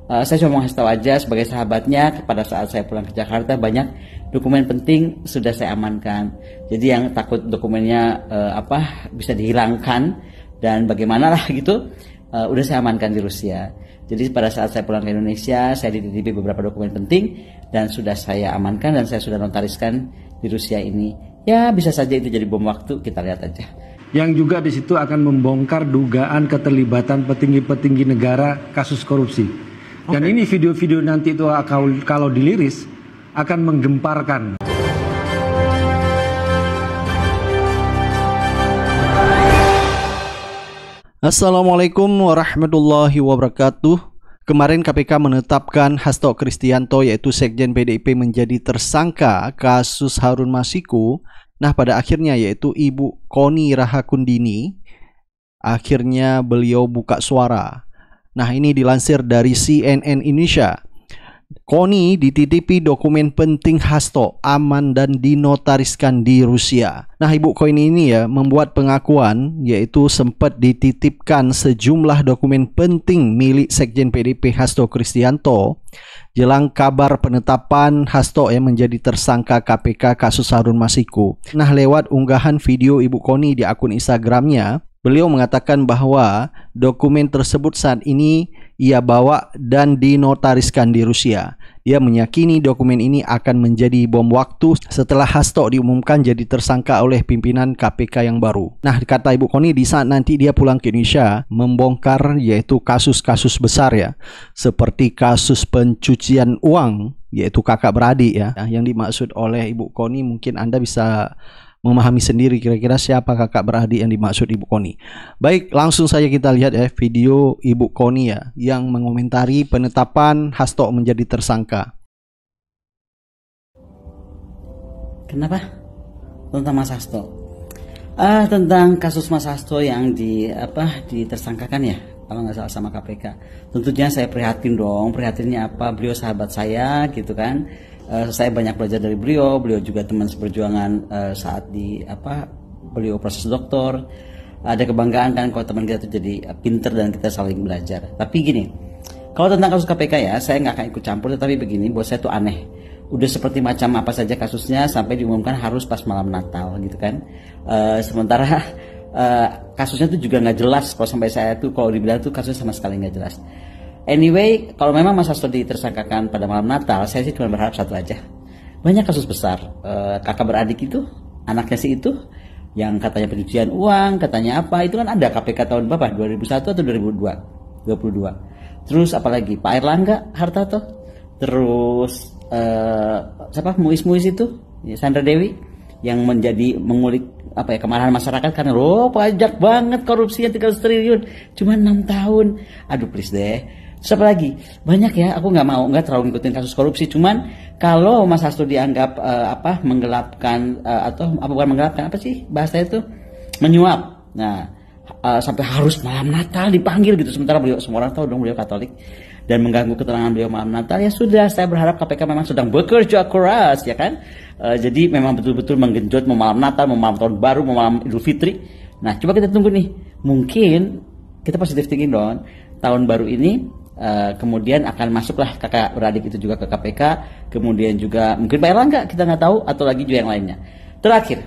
Saya cuma mau kasih tahu aja sebagai sahabatnya, pada saat saya pulang ke Jakarta banyak dokumen penting sudah saya amankan. Jadi yang takut dokumennya bisa dihilangkan dan bagaimana lah gitu, udah saya amankan di Rusia. Jadi pada saat saya pulang ke Indonesia, saya dititipi beberapa dokumen penting dan sudah saya amankan dan saya sudah notariskan di Rusia ini. Ya bisa saja itu jadi bom waktu, kita lihat aja. Yang juga di situ akan membongkar dugaan keterlibatan petinggi-petinggi negara kasus korupsi. Dan ini video-video nanti itu kalau diliris akan menggemparkan. Assalamualaikum warahmatullahi wabarakatuh. Kemarin KPK menetapkan Hasto Kristianto yaitu Sekjen PDIP menjadi tersangka kasus Harun Masiku. Nah pada akhirnya yaitu Ibu Koni Rahakundini, akhirnya beliau buka suara. Nah ini dilansir dari CNN Indonesia. Koni dititipi dokumen penting Hasto aman dan dinotariskan di Rusia. Nah Ibu Koni ini ya membuat pengakuan yaitu sempat dititipkan sejumlah dokumen penting milik Sekjen PDIP Hasto Kristianto jelang kabar penetapan Hasto yang menjadi tersangka KPK kasus Harun Masiku. Nah lewat unggahan video Ibu Koni di akun Instagramnya, beliau mengatakan bahwa dokumen tersebut saat ini ia bawa dan dinotariskan di Rusia. Dia meyakini dokumen ini akan menjadi bom waktu setelah Hasto diumumkan jadi tersangka oleh pimpinan KPK yang baru. Nah, kata Ibu Koni di saat nanti dia pulang ke Indonesia membongkar yaitu kasus-kasus besar ya. Seperti kasus pencucian uang yaitu kakak beradik ya. Yang dimaksud oleh Ibu Koni mungkin Anda bisa memahami sendiri kira-kira siapa kakak beradik yang dimaksud Ibu Koni. Baik, langsung saja kita lihat ya video Ibu Koni ya yang mengomentari penetapan Hasto menjadi tersangka. Kenapa? Tentang Mas Hasto. Tentang kasus Mas Hasto yang ditersangkakan ya, kalau nggak salah sama KPK. Tentunya saya prihatin dong. Prihatinnya apa? Beliau sahabat saya gitu kan. Saya banyak belajar dari beliau juga teman seperjuangan saat beliau proses doktor. Ada kebanggaan kan kalau teman kita tuh jadi pinter dan kita saling belajar. Tapi gini, kalau tentang kasus KPK ya, saya nggak akan ikut campur, tetapi begini, buat saya tuh aneh. Udah seperti macam apa saja kasusnya sampai diumumkan harus pas malam Natal gitu kan. Sementara kasusnya tuh juga nggak jelas. Kalau sampai saya tuh kalau dibilang tuh kasusnya sama sekali nggak jelas. Anyway, kalau memang Mas Hasto ditersangkakan pada malam Natal, saya sih cuma berharap satu aja. Banyak kasus besar, kakak beradik itu, anaknya si itu, yang katanya pencucian uang, katanya apa, itu kan ada KPK tahun berapa? 2001 atau 2022. Terus apalagi Pak Airlangga Hartarto, terus Muis itu, Sandra Dewi, yang mengulik kemarahan masyarakat karena pajak banget korupsinya 300 triliun, cuma 6 tahun. Aduh please deh. Siapa lagi? Banyak ya, aku nggak terlalu ngikutin kasus korupsi. Cuman kalau Mas Hasto dianggap menggelapkan bukan menggelapkan, apa sih bahasanya itu, menyuap. Nah, sampai harus malam Natal dipanggil gitu. Sementara beliau, semua orang tahu dong beliau Katolik, dan mengganggu keterangan beliau malam Natal. Ya sudah, saya berharap KPK memang sedang bekerja keras ya kan. Jadi memang betul-betul menggenjot mau malam Natal, mau malam tahun baru, mau malam Idul Fitri. Nah, coba kita tunggu nih. Mungkin kita positif thinking dong. Tahun baru ini kemudian akan masuklah kakak beradik itu juga ke KPK, kemudian juga mungkin Pak Erlangga, kita nggak tahu, atau lagi juga yang lainnya. Terakhir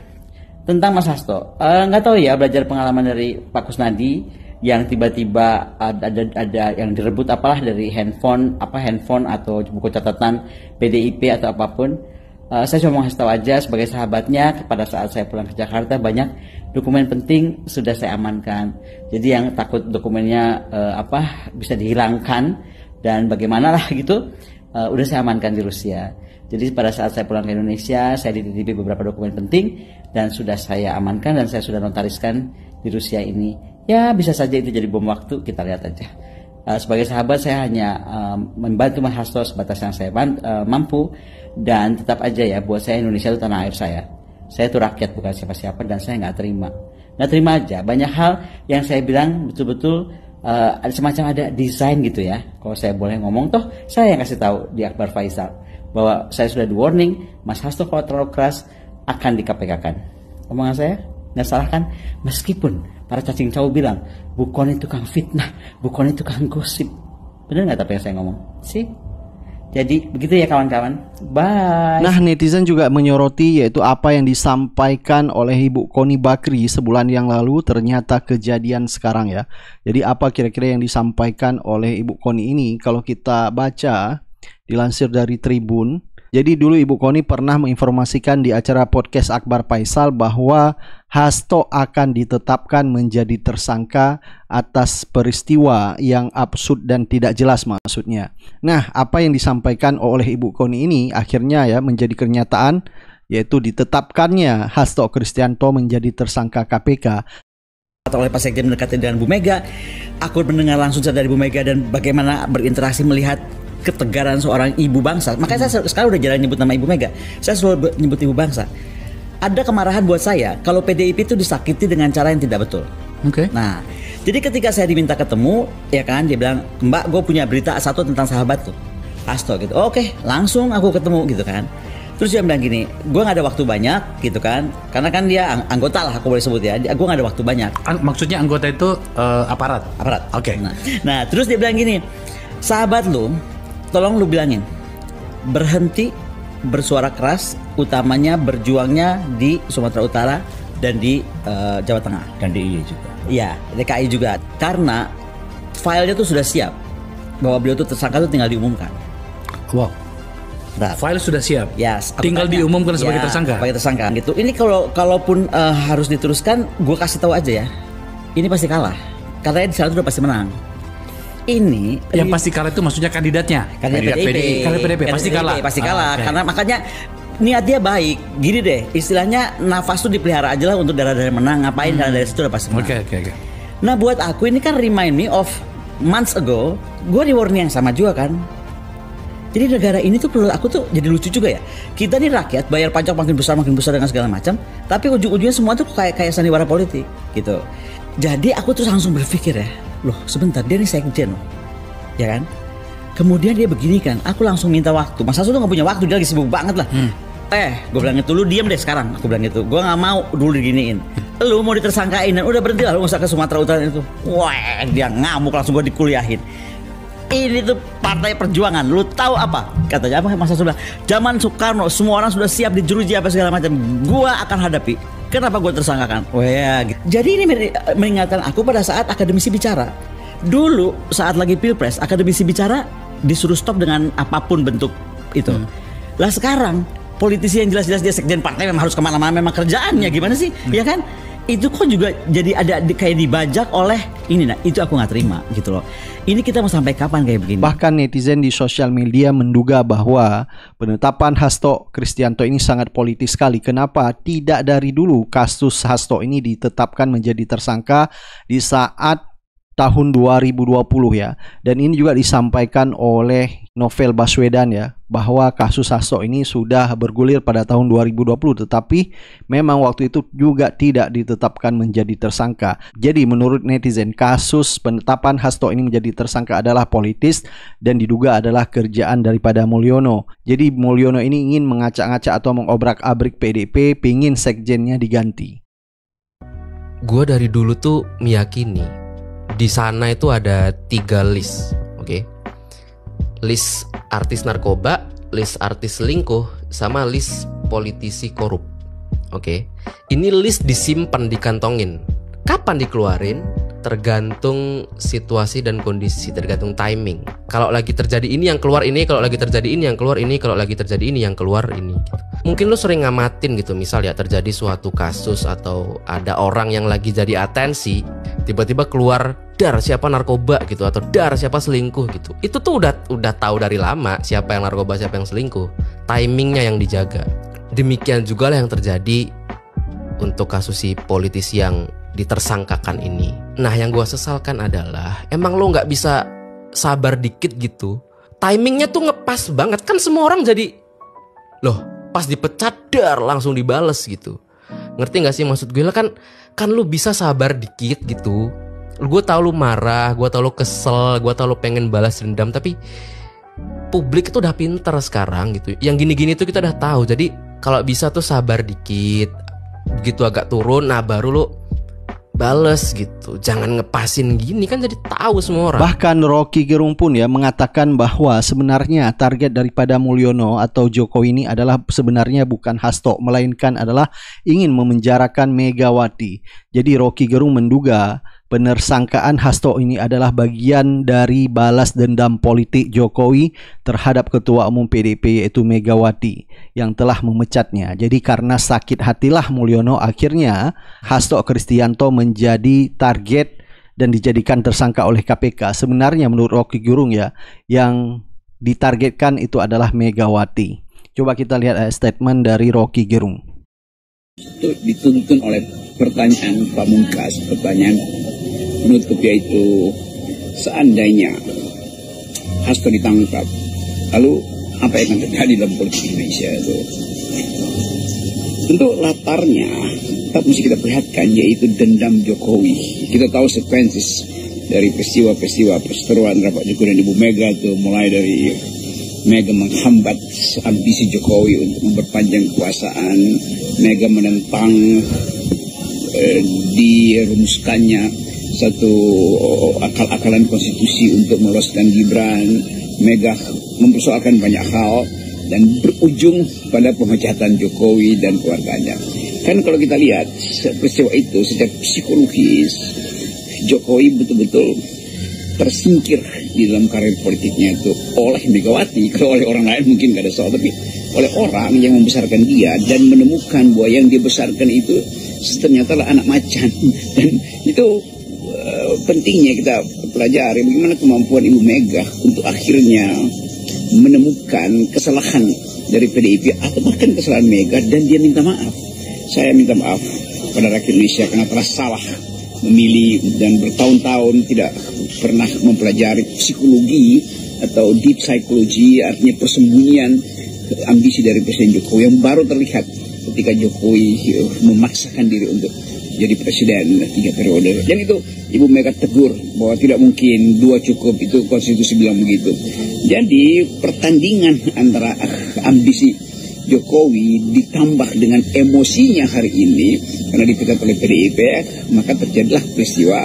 tentang Mas Hasto, nggak tahu ya, belajar pengalaman dari Pak Kusnadi yang tiba-tiba ada yang direbut apalah dari handphone atau buku catatan PDIP atau apapun. Saya cuma mau kasih tahu aja sebagai sahabatnya, pada saat saya pulang ke Jakarta banyak dokumen penting sudah saya amankan. Jadi yang takut dokumennya bisa dihilangkan dan bagaimana lah gitu, udah saya amankan di Rusia. Jadi pada saat saya pulang ke Indonesia, saya dititipi beberapa dokumen penting dan sudah saya amankan dan saya sudah notariskan di Rusia ini. Ya bisa saja itu jadi bom waktu, kita lihat aja. Sebagai sahabat saya hanya membantu Mas Hasto sebatas yang saya mampu, dan tetap aja ya, buat saya Indonesia itu tanah air saya. Saya itu rakyat bukan siapa-siapa, dan saya nggak terima aja banyak hal yang saya bilang betul-betul ada semacam ada desain gitu ya. Kalau saya boleh ngomong, toh saya yang kasih tahu di Akbar Faisal bahwa saya sudah di warning, Mas Hasto kalau terlalu keras akan di KPK-kan. Omongan saya nggak salah kan? Meskipun para cacing cau bilang Bu Koni tukang fitnah, Bu Koni tukang gosip, Bener nggak tapi yang saya ngomong? Sih. Jadi begitu ya kawan-kawan. Bye. Nah, netizen juga menyoroti yaitu apa yang disampaikan oleh Ibu Koni Bakri sebulan yang lalu ternyata kejadian sekarang ya. Jadi apa kira-kira yang disampaikan oleh Ibu Koni ini? Kalau kita baca dilansir dari Tribun. Jadi dulu Ibu Koni pernah menginformasikan di acara podcast Akbar Faisal bahwa Hasto akan ditetapkan menjadi tersangka atas peristiwa yang absurd dan tidak jelas maksudnya. Nah, apa yang disampaikan oleh Ibu Koni ini akhirnya ya menjadi kenyataan, yaitu ditetapkannya Hasto Kristianto menjadi tersangka KPK. Oleh Pak Sekjen mendekati dengan Bu Mega, aku mendengar langsung dari Bu Mega dan bagaimana berinteraksi melihat ketegaran seorang ibu bangsa. Makanya saya sekarang udah jarang nyebut nama Ibu Mega. Saya selalu nyebut ibu bangsa. Ada kemarahan buat saya kalau PDIP itu disakiti dengan cara yang tidak betul. Oke. Nah, jadi ketika saya diminta ketemu, ya kan, dia bilang, Mbak, gue punya berita satu tentang sahabat tuh, Hasto gitu. Oke, langsung aku ketemu gitu kan. Terus dia bilang gini, gue gak ada waktu banyak gitu kan, karena kan dia anggota lah, aku boleh sebut ya. Gue gak ada waktu banyak. Maksudnya anggota itu aparat. Aparat. Oke. Nah, terus dia bilang gini, sahabat lu, tolong lu bilangin, berhenti bersuara keras, utamanya berjuangnya di Sumatera Utara dan di Jawa Tengah. Dan DIY juga. Iya, DKI juga. Karena filenya tuh sudah siap bahwa beliau tuh tersangka tuh tinggal diumumkan. Wow. Nah, File sudah siap. Yes, tinggal diumumkan sebagai tersangka. Sebagai tersangka gitu. Ini kalaupun harus diteruskan, gue kasih tahu aja ya. Ini pasti kalah. Katanya di sana udah pasti menang. Ini yang pasti kalah itu maksudnya kandidat PDIP. Pasti kalah. Okay. Karena makanya niat dia baik. Gini deh, istilahnya nafas tuh dipelihara aja lah untuk darah-darah menang. Ngapain karena dari situ udah pasti menang. Oke. Nah, buat aku ini kan remind me of months ago, gue di warning yang sama juga kan. Jadi negara ini tuh perlu, aku tuh jadi lucu juga ya. Kita nih rakyat bayar pajak makin besar dengan segala macam, tapi ujung-ujungnya semua tuh kayak sandiwara politik gitu. Jadi aku tuh langsung berpikir ya, loh sebentar, dia nih sekjen loh, ya kan? Kemudian dia begini kan, aku langsung minta waktu. Mas Hasto tuh gak punya waktu, dia lagi sibuk banget lah. Gue bilang itu, lu diem deh sekarang. Aku bilang gitu, gue gak mau dulu diginiin. Lu mau ditersangkain dan udah berhenti lah, lu gak usah ke Sumatera Utara itu. Wah, dia ngamuk, langsung gue dikuliahin. Ini tuh partai perjuangan, lu tahu apa? Katanya apa? Mas Hasto bilang, zaman Soekarno semua orang sudah siap dijeruji apa segala macam. Gua akan hadapi. Kenapa gue tersangkakan? Wah, ya, gitu. Jadi ini mengingatkan aku pada saat akademisi bicara. Dulu saat lagi pilpres, akademisi bicara disuruh stop dengan apapun bentuk itu. Lah sekarang politisi yang jelas-jelas dia sekjen partai memang harus kemana-mana, memang kerjaannya gimana sih? Ya kan? Itu kok juga jadi ada kayak dibajak oleh ini. Nah, itu aku nggak terima gitu loh. Ini kita mau sampai kapan kayak begini? Bahkan netizen di sosial media menduga bahwa penetapan Hasto Kristianto ini sangat politis sekali. Kenapa tidak dari dulu kasus Hasto ini ditetapkan menjadi tersangka di saat tahun 2020 ya. Dan ini juga disampaikan oleh Novel Baswedan ya, bahwa kasus Hasto ini sudah bergulir pada tahun 2020, tetapi memang waktu itu juga tidak ditetapkan menjadi tersangka. Jadi menurut netizen, kasus penetapan Hasto ini menjadi tersangka adalah politis dan diduga adalah kerjaan daripada Mulyono. Jadi Mulyono ini ingin mengacak-ngacak atau mengobrak-abrik PDIP, pingin sekjennya diganti. Gue dari dulu tuh meyakini di sana itu ada 3 list, oke? List artis narkoba, list artis selingkuh, sama list politisi korup. Oke. Ini list disimpan, dikantongin. Kapan dikeluarin? Tergantung situasi dan kondisi, tergantung timing. Kalau lagi terjadi ini yang keluar ini, kalau lagi terjadi ini yang keluar ini, kalau lagi terjadi ini yang keluar ini gitu. Mungkin lu sering ngamatin gitu, misal ya terjadi suatu kasus atau ada orang yang lagi jadi atensi, tiba-tiba keluar dar siapa narkoba gitu, atau dar siapa selingkuh gitu. Itu tuh udah tahu dari lama siapa yang narkoba, siapa yang selingkuh. Timingnya yang dijaga. Demikian juga lah yang terjadi untuk kasus si politisi yang ditersangkakan ini. Nah, yang gue sesalkan adalah emang lo nggak bisa sabar dikit gitu. Timingnya tuh ngepas banget kan, semua orang jadi loh pas dipecat dar langsung dibales gitu. Ngerti nggak sih maksud gue? Lah kan lo bisa sabar dikit gitu. Gue tau lo marah, gue tau lo kesel, gue tau lo pengen balas dendam, tapi publik itu udah pinter sekarang gitu. Yang gini-gini tuh kita udah tahu. Jadi kalau bisa tuh sabar dikit. Begitu agak turun, nah baru lo bales gitu. Jangan ngepasin gini kan jadi tahu semua orang. Bahkan Rocky Gerung pun ya mengatakan bahwa sebenarnya target daripada Mulyono atau Jokowi ini adalah sebenarnya bukan Hasto, melainkan adalah ingin memenjarakan Megawati. Jadi Rocky Gerung menduga penersangkaan Hasto ini adalah bagian dari balas dendam politik Jokowi terhadap Ketua Umum PDIP yaitu Megawati yang telah memecatnya. Jadi karena sakit hatilah Mulyono, akhirnya Hasto Kristianto menjadi target dan dijadikan tersangka oleh KPK. Sebenarnya menurut Rocky Gerung ya, yang ditargetkan itu adalah Megawati. Coba kita lihat statement dari Rocky Gerung. Itu dituntun oleh pertanyaan pamungkas, pertanyaan penutup, yaitu seandainya Hasto ditangkap, lalu apa yang akan terjadi dalam politik Indonesia itu? Tentu latarnya tetap mesti kita perlihatkan, yaitu dendam Jokowi. Kita tahu sekuensi dari peristiwa-peristiwa perseteruan Pak Jokowi dan Ibu Mega itu, mulai dari Mega menghambat ambisi Jokowi untuk memperpanjang kekuasaan, Mega menentang dirumuskannya satu akal-akalan konstitusi untuk meloloskan Gibran. Mega mempersoalkan banyak hal dan berujung pada pemecatan Jokowi dan keluarganya. Kan kalau kita lihat peristiwa itu secara psikologis, Jokowi betul-betul tersingkir di dalam karir politiknya itu oleh Megawati. Kalau oleh orang lain mungkin gak ada soal, tapi oleh orang yang membesarkan dia dan menemukan bahwa yang dia besarkan itu ternyata lah anak macan. Dan itu pentingnya kita pelajari bagaimana kemampuan Ibu Mega untuk akhirnya menemukan kesalahan dari PDIP atau bahkan kesalahan Mega, dan dia minta maaf. Saya minta maaf pada rakyat Indonesia karena telah salah memilih dan bertahun-tahun tidak pernah mempelajari psikologi atau deep psychology, artinya persembunyian ambisi dari Presiden Jokowi yang baru terlihat ketika Jokowi memaksakan diri untuk jadi presiden 3 periode. Dan itu Ibu Mega tegur bahwa tidak mungkin 2 cukup, itu konstitusi bilang begitu. Jadi pertandingan antara ambisi Jokowi ditambah dengan emosinya hari ini karena dipecat oleh PDIP, maka terjadilah peristiwa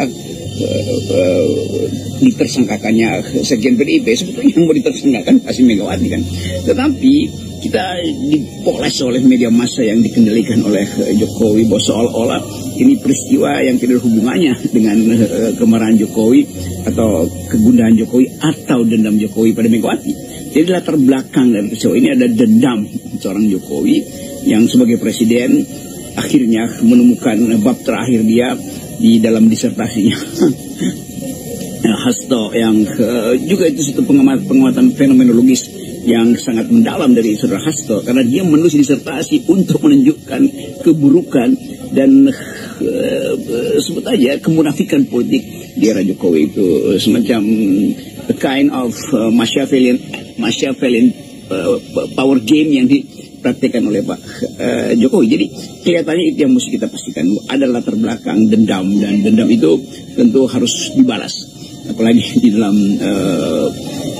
ditersangkakannya sekjen PDIP. Sebetulnya yang mau ditersangkakan pasti Megawati kan, tetapi kita dipoles oleh media massa yang dikendalikan oleh Jokowi bahwa seolah-olah ini peristiwa yang tidak ada hubungannya dengan kemarahan Jokowi atau kegundahan Jokowi atau dendam Jokowi pada Megawati. Jadi latar belakang dari peristiwa ini ada dendam seorang Jokowi yang sebagai presiden akhirnya menemukan bab terakhir dia di dalam disertasinya Hasto, yang juga itu satu pengamatan fenomenologis yang sangat mendalam dari saudara Hasto, karena dia menulis disertasi untuk menunjukkan keburukan dan sebut aja kemunafikan politik di era Jokowi. Itu semacam a kind of Machiavellian power game yang dipraktikkan oleh Pak Jokowi. Jadi kelihatannya itu yang mesti kita pastikan, ada latar belakang dendam, dan dendam itu tentu harus dibalas, apalagi di dalam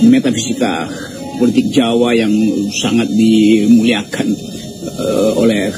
metafisika politik Jawa yang sangat dimuliakan oleh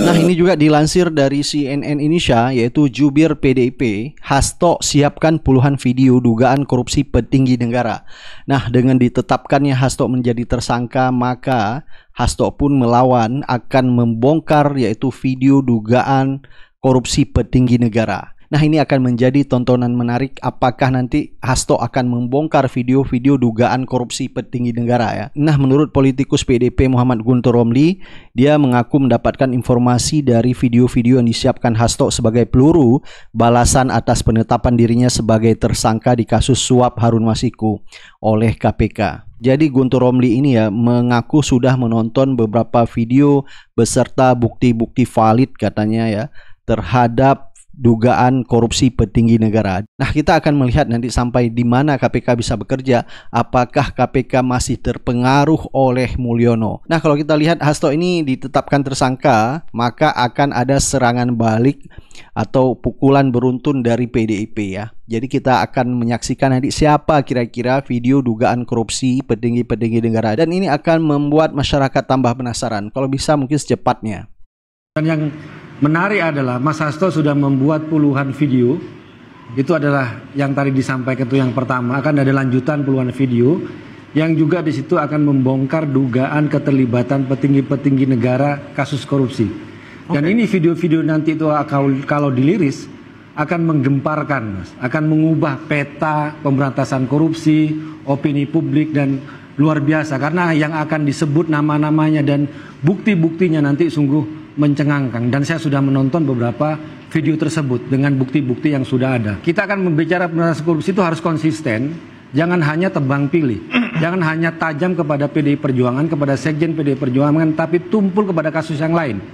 Nah, ini juga dilansir dari CNN Indonesia, yaitu jubir PDIP Hasto siapkan puluhan video dugaan korupsi petinggi negara. Nah, dengan ditetapkannya Hasto menjadi tersangka, maka Hasto pun melawan akan membongkar yaitu video dugaan korupsi petinggi negara. Nah, ini akan menjadi tontonan menarik, apakah nanti Hasto akan membongkar video-video dugaan korupsi petinggi negara ya. Nah, menurut politikus PDIP Muhammad Guntur Romli, dia mengaku mendapatkan informasi dari video-video yang disiapkan Hasto sebagai peluru balasan atas penetapan dirinya sebagai tersangka di kasus suap Harun Masiku oleh KPK. Jadi Guntur Romli ini ya mengaku sudah menonton beberapa video beserta bukti-bukti valid katanya ya terhadap dugaan korupsi petinggi negara. Nah, kita akan melihat nanti sampai di mana KPK bisa bekerja. Apakah KPK masih terpengaruh oleh Mulyono? Nah, kalau kita lihat Hasto ini ditetapkan tersangka, maka akan ada serangan balik atau pukulan beruntun dari PDIP ya. Jadi kita akan menyaksikan nanti siapa kira-kira video dugaan korupsi petinggi-petinggi negara. Dan ini akan membuat masyarakat tambah penasaran. Kalau bisa mungkin secepatnya. Dan yang Menarik adalah Mas Hasto sudah membuat puluhan video. Itu adalah yang tadi disampaikan itu yang pertama. Akan ada lanjutan puluhan video yang juga di situ akan membongkar dugaan keterlibatan petinggi-petinggi negara kasus korupsi. Dan ini video-video nanti itu kalau diliris akan menggemparkan, Mas, akan mengubah peta pemberantasan korupsi, opini publik, dan luar biasa karena yang akan disebut nama-namanya dan bukti-buktinya nanti sungguh mencengangkan. Dan saya sudah menonton beberapa video tersebut dengan bukti-bukti yang sudah ada. Kita akan membicara pemberantasan korupsi itu harus konsisten, jangan hanya tebang pilih, jangan hanya tajam kepada PDI Perjuangan, kepada Sekjen PDI Perjuangan, tapi tumpul kepada kasus yang lain.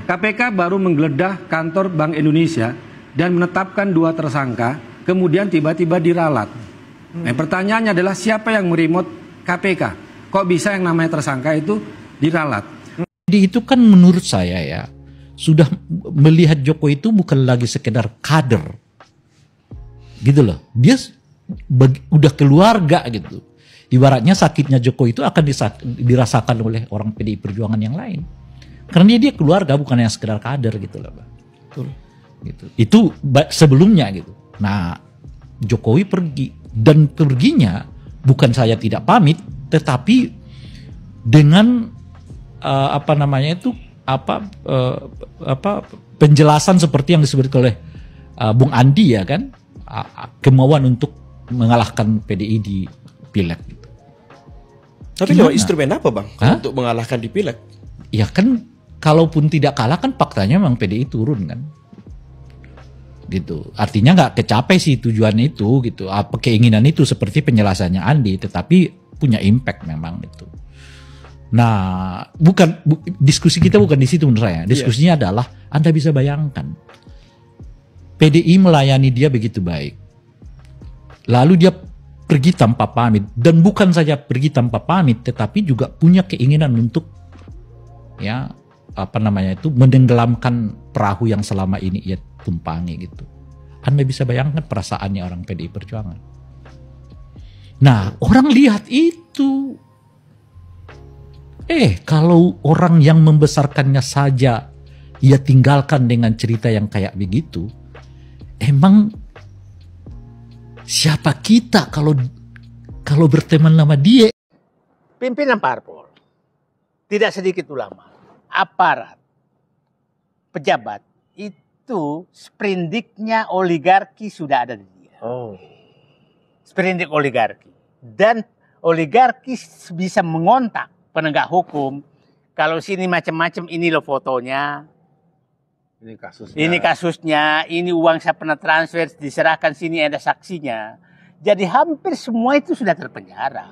KPK baru menggeledah kantor Bank Indonesia dan menetapkan 2 tersangka, kemudian tiba-tiba diralat. Pertanyaannya adalah siapa yang meremote KPK? Kok bisa yang namanya tersangka itu diralat? Jadi itu kan menurut saya ya, sudah melihat Jokowi itu bukan lagi sekedar kader. Gitu loh. Dia udah keluarga gitu. Ibaratnya sakitnya Jokowi itu akan dirasakan oleh orang PDI Perjuangan yang lain. Karena dia keluarga, bukan yang sekedar kader gitu loh, Bang. Betul. Gitu. Itu sebelumnya gitu. Nah, Jokowi pergi dan perginya bukan saya tidak pamit, tetapi dengan penjelasan seperti yang disebut oleh Bung Andi ya kan, kemauan untuk mengalahkan PDI di pileg. Gitu. Tapi lewat instrumen apa bang untuk mengalahkan di pileg? Ya kan, kalaupun tidak kalah kan faktanya memang PDI turun kan. Gitu. Artinya nggak kecapai sih tujuannya itu gitu. Apa keinginan itu seperti penjelasannya Andi, tetapi punya impact memang itu. Nah, diskusi kita bukan di situ menurut saya. Diskusinya adalah Anda bisa bayangkan PDI melayani dia begitu baik. Lalu dia pergi tanpa pamit, dan bukan saja pergi tanpa pamit tetapi juga punya keinginan untuk menenggelamkan perahu yang selama ini ia tumpangi gitu. Anda bisa bayangkan perasaannya orang PDI Perjuangan. Nah, orang lihat itu. Kalau orang yang membesarkannya saja ia tinggalkan dengan cerita yang kayak begitu, emang siapa kita kalau berteman sama dia? Pimpinan parpol, tidak sedikit ulama, aparat, pejabat, itu sprindiknya oligarki sudah ada di dia. Sprindik oligarki. Dan oligarki bisa mengontak penegak hukum. Kalau sini macam-macam, ini loh fotonya. Ini kasusnya, ini uang saya pernah transfer, diserahkan sini ada saksinya. Jadi hampir semua itu sudah terpenjara.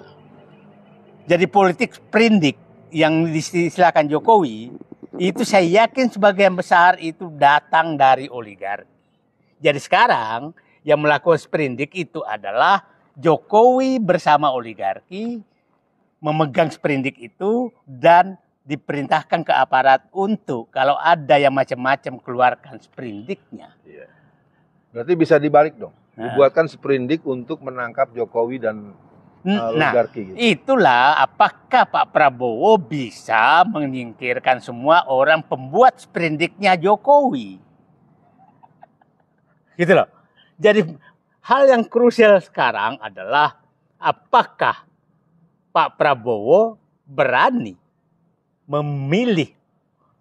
Jadi politik sprindik yang disistilahkan Jokowi, itu saya yakin sebagian besar itu datang dari oligarki. Jadi sekarang yang melakukan sprindik itu adalah Jokowi bersama oligarki, memegang sprindik itu dan diperintahkan ke aparat untuk kalau ada yang macam-macam keluarkan sprindiknya. Berarti bisa dibalik dong. Dibuatkan sprindik untuk menangkap Jokowi dan oligarki. Gitu. Itulah apakah Pak Prabowo bisa menyingkirkan semua orang pembuat sprindiknya Jokowi. Gitu loh. Jadi hal yang krusial sekarang adalah apakah Pak Prabowo berani memilih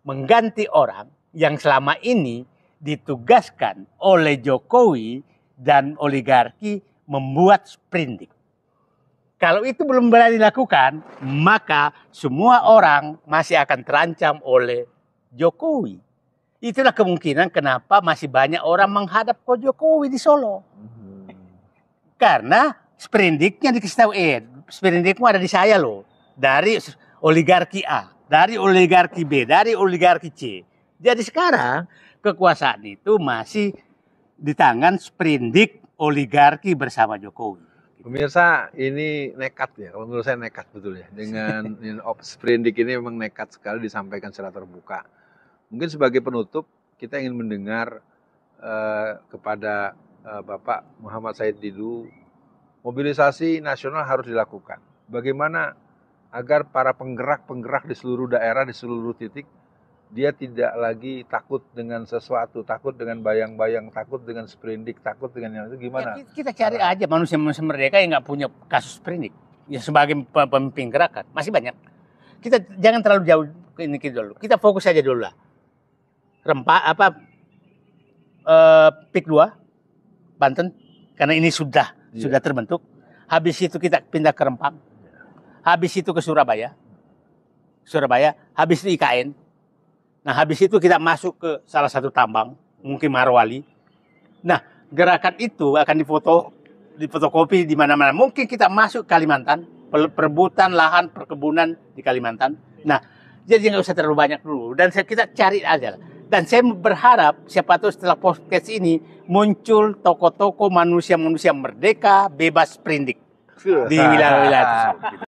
mengganti orang yang selama ini ditugaskan oleh Jokowi dan oligarki membuat sprindik. Kalau itu belum berani dilakukan, maka semua orang masih akan terancam oleh Jokowi. Itulah kemungkinan kenapa masih banyak orang menghadap ke Jokowi di Solo. Karena sprindiknya dikasih tahu, sprindikmu ada di saya loh. Dari oligarki A, dari oligarki B, dari oligarki C. Jadi sekarang kekuasaan itu masih di tangan sprindik oligarki bersama Jokowi. Pemirsa, ini nekat ya. Kalau menurut saya nekat betul ya. Dengan sprindik ini memang nekat sekali disampaikan secara terbuka. Mungkin sebagai penutup, kita ingin mendengar kepada Bapak Muhammad Said Didu, mobilisasi nasional harus dilakukan. Bagaimana agar para penggerak-penggerak di seluruh daerah, di seluruh titik dia tidak lagi takut dengan sesuatu, takut dengan bayang-bayang, takut dengan sprindik, takut dengan yang itu gimana? Ya, kita cari aja manusia-manusia merdeka yang nggak punya kasus sprindik. Ya sebagai pemimpin gerakan masih banyak. Kita jangan terlalu jauh ke ini dulu. Kita fokus aja dulu lah. PIK 2 Banten karena ini sudah terbentuk. Habis itu kita pindah ke Rempang. Habis itu ke Surabaya. Habis itu IKN. Nah, habis itu kita masuk ke salah satu tambang, mungkin Marwali. Nah, gerakan itu akan difotokopi di mana-mana. Mungkin kita masuk Kalimantan, perebutan lahan perkebunan di Kalimantan. Nah, jadi nggak usah terlalu banyak dulu. Dan kita cari aja. Dan saya berharap siapa tahu setelah podcast ini muncul tokoh-tokoh manusia-manusia merdeka bebas sprindik di wilayah-wilayah tersebut.